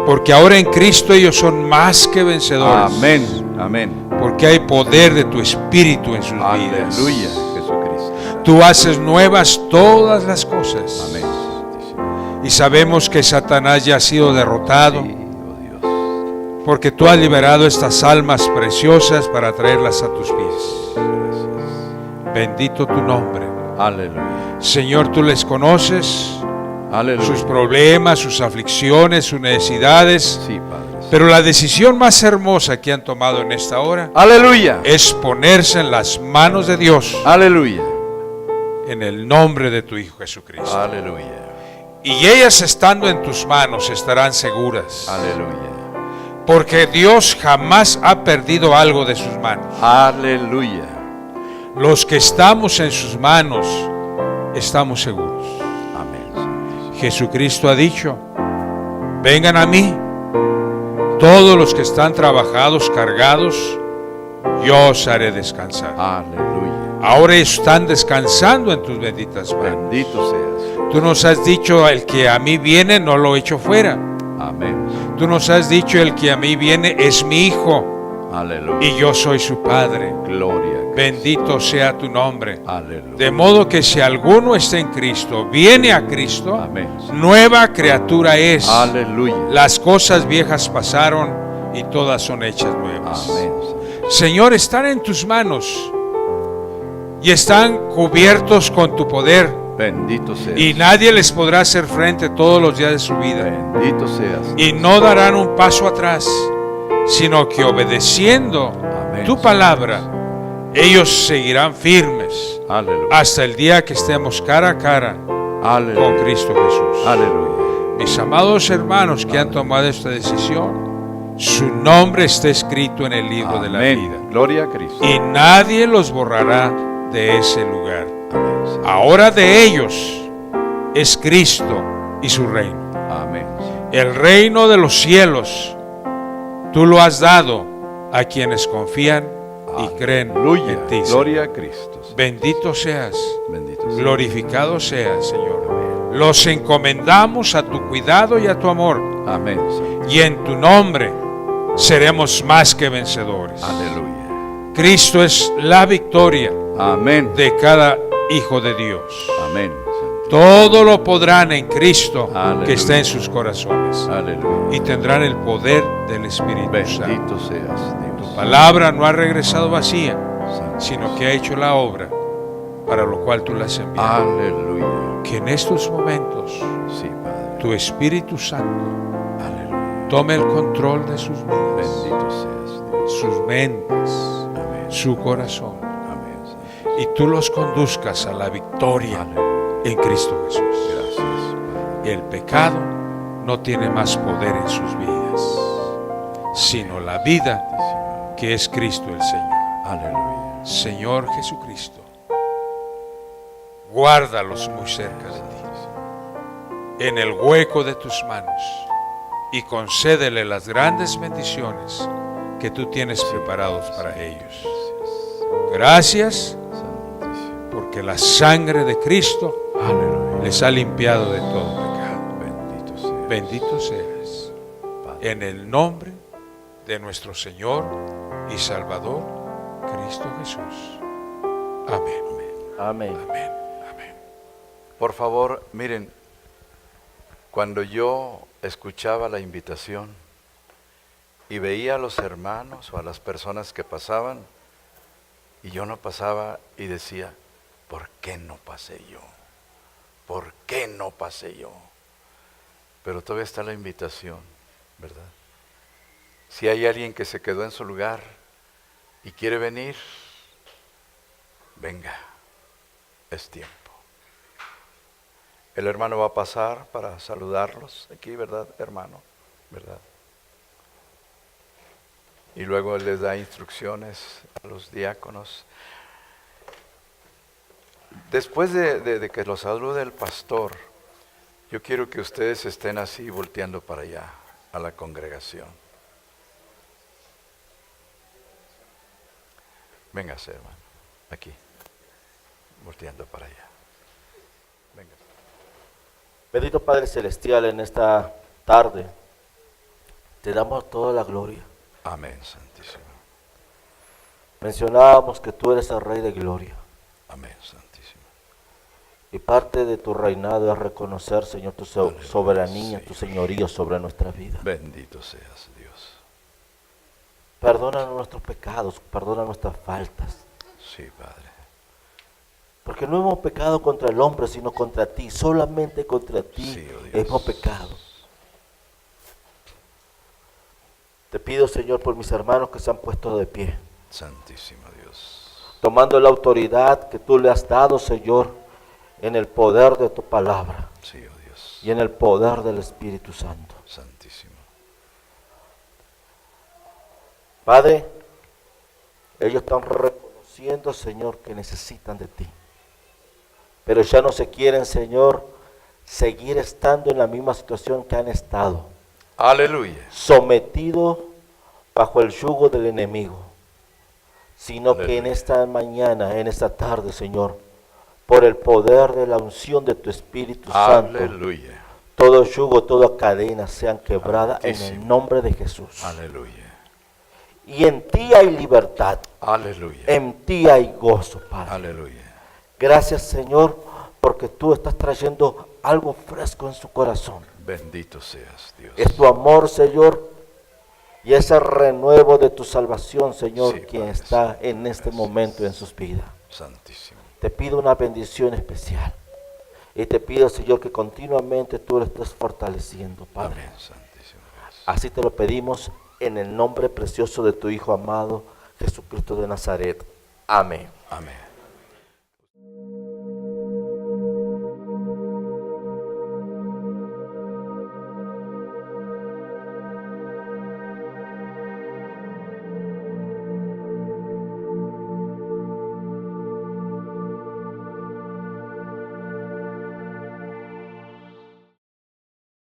Porque ahora en Cristo ellos son más que vencedores. Amén. Amén. Porque hay poder de tu Espíritu en sus vidas. Aleluya, Jesucristo. Tú haces nuevas todas las cosas. Amén, Santísimo. Y sabemos que Satanás ya ha sido derrotado, Sí, oh Dios. porque tú has liberado estas almas preciosas para traerlas a tus pies. Gracias. Bendito tu nombre. Aleluya. Señor, tú les conoces, Aleluya. sus problemas, sus aflicciones, sus necesidades. Sí, Padre. Pero la decisión más hermosa que han tomado en esta hora Aleluya. es ponerse en las manos de Dios, Aleluya. en el nombre de tu Hijo Jesucristo. Aleluya. Y ellas estando en tus manos estarán seguras, Aleluya. porque Dios jamás ha perdido algo de sus manos. Aleluya. Los que estamos en sus manos estamos seguros. Amén, Santísimo. Jesucristo ha dicho: vengan a mí todos los que están trabajados, cargados, yo os haré descansar. Aleluya. Ahora están descansando en tus benditas manos. Bendito seas. Tú nos has dicho: el que a mí viene no lo echo fuera. Amén. Tú nos has dicho: el que a mí viene es mi hijo Aleluya. y yo soy su padre. Gloria a Cristo. Bendito sea tu nombre. Aleluya. De modo que si alguno está en Cristo, viene a Cristo, Amén. nueva criatura es. Aleluya. Las cosas viejas pasaron y todas son hechas nuevas. Amén. Señor, están en tus manos y están cubiertos con tu poder, Bendito seas. y nadie les podrá hacer frente todos los días de su vida, Bendito seas. y no darán un paso atrás, sino que obedeciendo Amén. tu palabra, ellos seguirán firmes Aleluya. hasta el día que estemos cara a cara con Aleluya. Cristo Jesús. Aleluya. Mis amados hermanos que han tomado esta decisión, su nombre está escrito en el libro de la vida, Amén. Gloria a Cristo. y nadie los borrará de ese lugar. Amén. Señor. Ahora de ellos es Cristo y su reino. Amén. El reino de los cielos tú lo has dado a quienes confían y creen Aleluya. en ti. Gloria a Cristo. Bendito seas, Bendito seas. glorificado seas, Señor. Los encomendamos a tu cuidado y a tu amor, Amén. Señor. y en tu nombre seremos más que vencedores. Aleluya. Cristo es la victoria Amén. de cada hijo de Dios. Amén. Santísimo. Todo lo podrán en Cristo Aleluya. que está en sus corazones, Aleluya. y tendrán el poder del Espíritu Santo. Bendito seas, Dios. Tu palabra no ha regresado vacía, Santo. sino que ha hecho la obra para lo cual tú la has enviado. Aleluya. Que en estos momentos Sí, Padre. tu Espíritu Santo Aleluya. tome el control de sus vidas, Bendito seas, Dios. sus mentes, Amén. su corazón, Amén. Señor. y tú los conduzcas a la victoria Aleluya. en Cristo Jesús. Gracias, Padre. El pecado no tiene más poder en sus vidas, sino la vida Santísimo. que es Cristo el Señor. Aleluya. Señor Jesucristo, guárdalos muy cerca de ti, en el hueco de tus manos, y concédele las grandes bendiciones que tú tienes preparados para ellos. Gracias, Santísimo. porque la sangre de Cristo Aleluya. les ha limpiado de todo pecado. Bendito seas. Bendito seas, Padre. en el nombre de nuestro Señor y Salvador, Cristo Jesús. Amén. Amén. Amén. Amén. Por favor, miren, cuando yo escuchaba la invitación y veía a los hermanos o a las personas que pasaban, y yo no pasaba, y decía, ¿por qué no pasé yo? ¿Por qué no pasé yo? Pero todavía está la invitación, ¿verdad? Si hay alguien que se quedó en su lugar, y quiere venir, venga, es tiempo. El hermano va a pasar para saludarlos aquí, ¿verdad, hermano? ¿Verdad? Y luego él les da instrucciones a los diáconos. Después de que los salude el pastor, yo quiero que ustedes estén así volteando para allá, a la congregación. Véngase, hermano, aquí, volteando para allá. Venga. Bendito Padre Celestial, en esta tarde te damos toda la gloria. Amén, Santísimo. Mencionábamos que tú eres el Rey de Gloria. Amén, Santísimo. Y parte de tu reinado es reconocer, Señor, tu soberanía, sí. tu señorío sobre nuestra vida. Bendito seas, Dios. Perdona nuestros pecados, perdona nuestras faltas. Sí, Padre. Porque no hemos pecado contra el hombre, sino contra ti. Solamente contra ti Sí, oh Dios. hemos pecado. Te pido, Señor, por mis hermanos que se han puesto de pie, Santísimo Dios. tomando la autoridad que tú le has dado, Señor, en el poder de tu palabra Sí, oh Dios. y en el poder del Espíritu Santo. Santísimo. Padre, ellos están reconociendo, Señor, que necesitan de ti. Pero ya no se quieren, Señor, seguir estando en la misma situación que han estado, Aleluya. sometidos bajo el yugo del enemigo, sino que en Aleluya. esta mañana, en esta tarde, Señor, por el poder de la unción de tu Espíritu Santo, Aleluya. todo yugo, toda cadena sean quebradas en el Santísimo. nombre de Jesús. Aleluya. Y en ti hay libertad, Aleluya. en ti hay gozo, Padre. Aleluya. Gracias, Señor, porque tú estás trayendo algo fresco en su corazón. Bendito seas, Dios. Es tu amor, Señor, y ese renuevo de tu salvación, Señor, Sí, quien Padre, está sí. en este Gracias. momento en sus vidas. Santísimo. Te pido una bendición especial. Y te pido, Señor, que continuamente tú lo estés fortaleciendo, Padre. Amén, Santísimo. Gracias. Así te lo pedimos en el nombre precioso de tu Hijo amado, Jesucristo de Nazaret. Amén. Amén.